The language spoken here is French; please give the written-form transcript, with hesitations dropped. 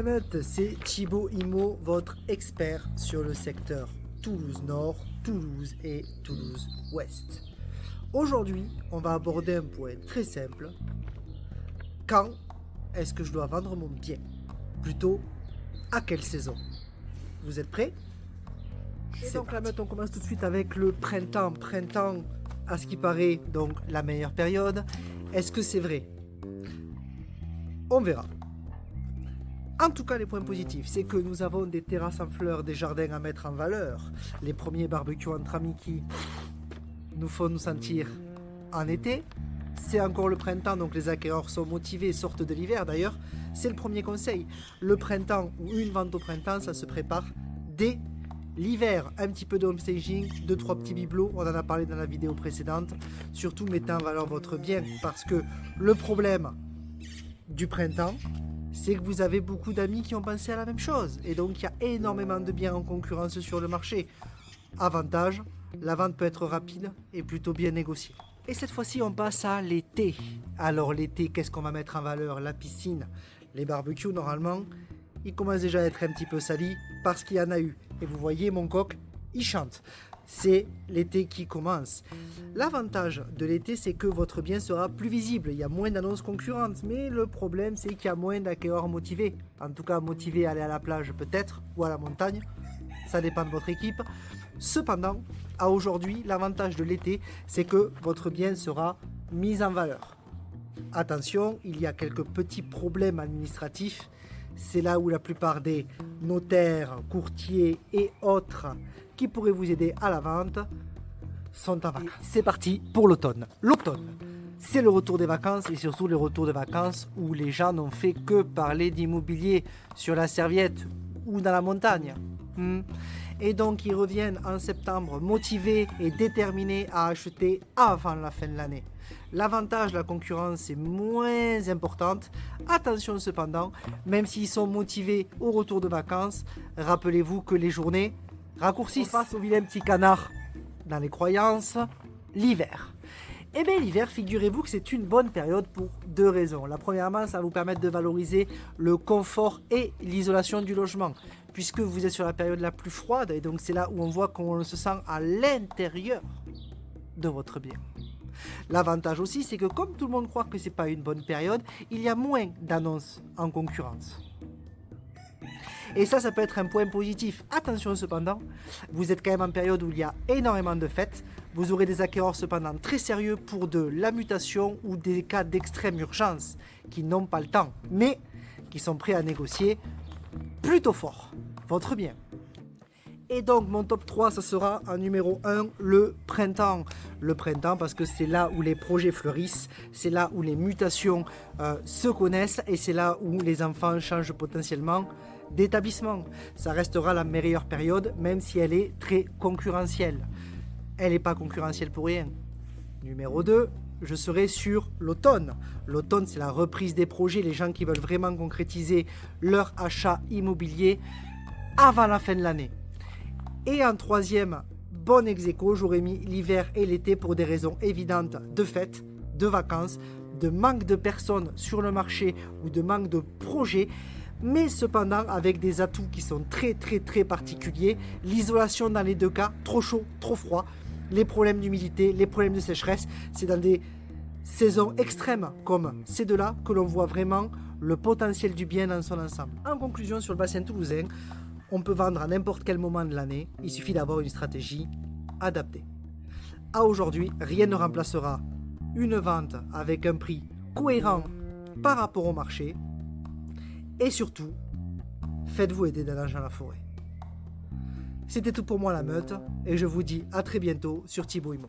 meute, c'est Thibaut Immo, votre expert sur le secteur Toulouse Nord, Toulouse et Toulouse Ouest. Aujourd'hui, on va aborder un point très simple. Quand est-ce que je dois vendre mon bien? Plutôt, à quelle saison? Vous êtes prêts? Et donc la meute, on commence tout de suite avec le printemps. Printemps, à ce qui paraît, donc la meilleure période. Est-ce que c'est vrai? On verra. En tout cas, les points positifs, c'est que nous avons des terrasses en fleurs, des jardins à mettre en valeur, les premiers barbecues entre amis qui nous font nous sentir en été. C'est encore le printemps, donc les acquéreurs sont motivés, sortent de l'hiver. D'ailleurs, c'est le premier conseil. Le printemps ou une vente au printemps, ça se prépare dès l'hiver. Un petit peu de homestaging, 2-3 petits bibelots, on en a parlé dans la vidéo précédente. Surtout, mettez en valeur votre bien, parce que le problème du printemps, c'est que vous avez beaucoup d'amis qui ont pensé à la même chose. Et donc, il y a énormément de biens en concurrence sur le marché. Avantage, la vente peut être rapide et plutôt bien négociée. Et cette fois-ci, on passe à l'été. Alors l'été, qu'est-ce qu'on va mettre en valeur? La piscine. Les barbecues, normalement, ils commencent déjà à être un petit peu salis parce qu'il y en a eu. Et vous voyez, mon coq, il chante. C'est l'été qui commence. L'avantage de l'été, c'est que votre bien sera plus visible. Il y a moins d'annonces concurrentes. Mais le problème, c'est qu'il y a moins d'acquéreurs motivés. En tout cas, motivés à aller à la plage peut-être, ou à la montagne. Ça dépend de votre équipe. Cependant, à aujourd'hui, l'avantage de l'été, c'est que votre bien sera mis en valeur. Attention, il y a quelques petits problèmes administratifs. C'est là où la plupart des notaires, courtiers et autres qui pourraient vous aider à la vente sont en vacances. C'est parti pour l'automne. L'automne, c'est le retour des vacances et surtout le retour des vacances où les gens n'ont fait que parler d'immobilier sur la serviette ou dans la montagne. Et donc ils reviennent en septembre motivés et déterminés à acheter avant la fin de l'année. L'avantage de la concurrence est moins importante. Attention cependant, même s'ils sont motivés au retour de vacances, rappelez-vous que les journées raccourcissent. On passe au vilain petit canard dans les croyances, l'hiver. Eh bien l'hiver, figurez-vous que c'est une bonne période pour deux raisons. La premièrement, ça va vous permettre de valoriser le confort et l'isolation du logement, puisque vous êtes sur la période la plus froide, et donc c'est là où on voit qu'on se sent à l'intérieur de votre bien. L'avantage aussi, c'est que comme tout le monde croit que ce n'est pas une bonne période, il y a moins d'annonces en concurrence. Et ça peut être un point positif. Attention cependant, vous êtes quand même en période où il y a énormément de fêtes. Vous aurez des acquéreurs cependant très sérieux pour de la mutation ou des cas d'extrême urgence qui n'ont pas le temps, mais qui sont prêts à négocier plutôt fort votre bien. Et donc mon top 3, ça sera en numéro 1, le printemps. Le printemps parce que c'est là où les projets fleurissent, c'est là où les mutations se connaissent et c'est là où les enfants changent potentiellement d'établissement. Ça restera la meilleure période même si elle est très concurrentielle. Elle n'est pas concurrentielle pour rien. Numéro 2, je serai sur l'automne. L'automne, c'est la reprise des projets, les gens qui veulent vraiment concrétiser leur achat immobilier avant la fin de l'année. Et en troisième, bon ex-aequo, j'aurais mis l'hiver et l'été pour des raisons évidentes de fêtes, de vacances, de manque de personnes sur le marché ou de manque de projets, mais cependant avec des atouts qui sont très particuliers. L'isolation dans les deux cas, trop chaud, trop froid, les problèmes d'humidité, les problèmes de sécheresse, c'est dans des saisons extrêmes comme ces deux-là que l'on voit vraiment le potentiel du bien dans son ensemble. En conclusion, sur le bassin toulousain, on peut vendre à n'importe quel moment de l'année, il suffit d'avoir une stratégie adaptée. À aujourd'hui, rien ne remplacera une vente avec un prix cohérent par rapport au marché. Et surtout, faites-vous aider d'un ange dans la forêt. C'était tout pour moi la meute, et je vous dis à très bientôt sur Thibaut Immo.